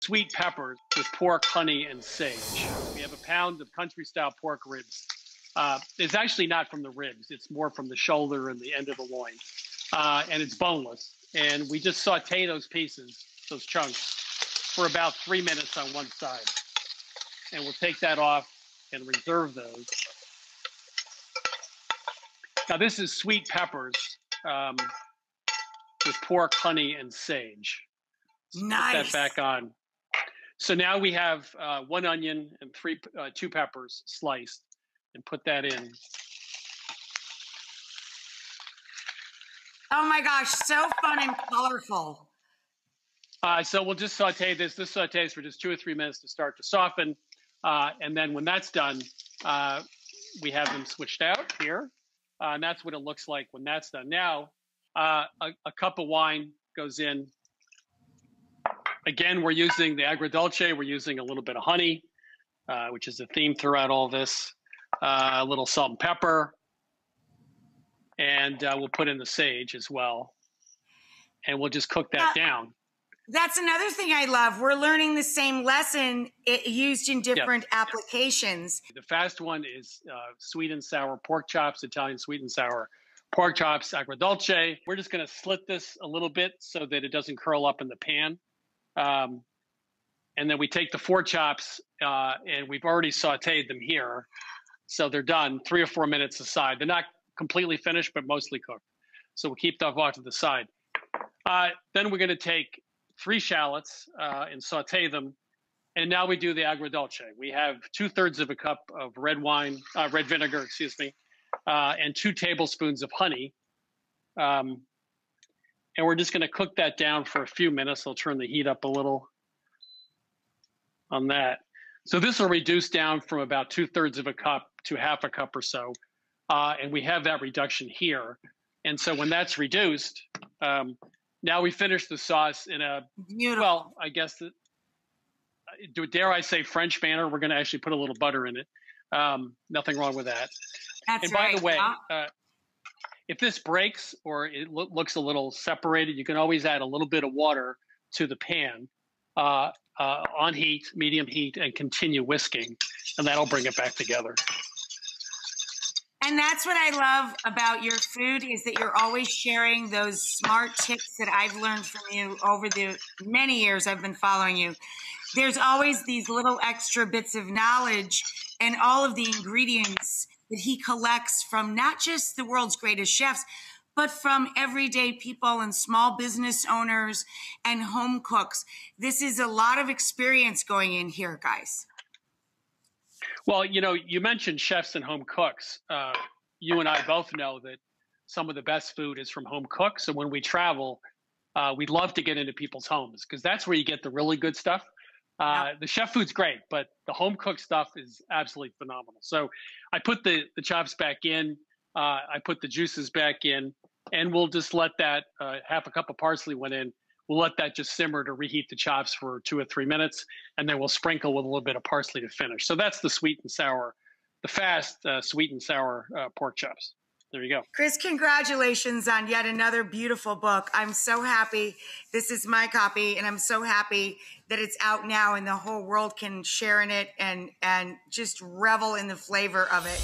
sweet peppers with pork, honey, and sage. We have a pound of country-style pork ribs. It's actually not from the ribs. It's more from the shoulder and the end of the loin. And it's boneless. And we just saute those pieces, those chunks, for about 3 minutes on one side. And we'll take that off and reserve those. Now, this is sweet peppers with pork, honey, and sage. Nice. Put that back on. So now we have 1 onion and 2 peppers sliced, and put that in. Oh my gosh, so fun and colorful. So we'll just saute this. This sautés for just 2 or 3 minutes to start to soften. And then when that's done, we have them switched out here. And that's what it looks like when that's done. Now, a cup of wine goes in. Again, we're using the agrodolce. We're using a little bit of honey, which is a theme throughout all this. A little salt and pepper. And we'll put in the sage as well. And we'll just cook that down. That's another thing I love. We're learning the same lesson used in different applications. The fast one is sweet and sour pork chops, Italian sweet and sour pork chops, agrodolce. We're just going to slit this a little bit so that it doesn't curl up in the pan. And then we take the 4 chops, and we've already sauteed them here. So they're done 3 or 4 minutes aside. They're not completely finished, but mostly cooked. So we'll keep that off to the side. Then we're going to take 3 shallots and saute them. And now we do the agrodolce. We have 2/3 of a cup of red vinegar, excuse me, and 2 tablespoons of honey. And we're just going to cook that down for a few minutes. I'll turn the heat up a little on that. So this will reduce down from about 2/3 of a cup to 1/2 a cup or so. And we have that reduction here. And so when that's reduced, now we finish the sauce in a, well, I guess, dare I say French manner. We're going to actually put a little butter in it. Nothing wrong with that. That's and by right. the way, if this breaks or it looks a little separated, you can always add a little bit of water to the pan on heat, medium heat, and continue whisking. And that'll bring it back together. And that's what I love about your food is that you're always sharing those smart tips that I've learned from you over the many years I've been following you. There's always these little extra bits of knowledge and all of the ingredients that he collects from not just the world's greatest chefs, but from everyday people and small business owners and home cooks. This is a lot of experience going in here, guys. Well, you know, you mentioned chefs and home cooks. You and I both know that some of the best food is from home cooks. So when we travel, we love to get into people's homes because that's where you get the really good stuff. The chef food's great, but the home cooked stuff is absolutely phenomenal. So I put the chops back in. I put the juices back in, and we'll just let that 1/2 a cup of parsley went in. We'll let that just simmer to reheat the chops for 2 or 3 minutes, and then we'll sprinkle with a little bit of parsley to finish. So that's the sweet and sour, the fast sweet and sour pork chops. There you go. Chris, congratulations on yet another beautiful book. I'm so happy. This is my copy, and I'm so happy that it's out now and the whole world can share in it and just revel in the flavor of it.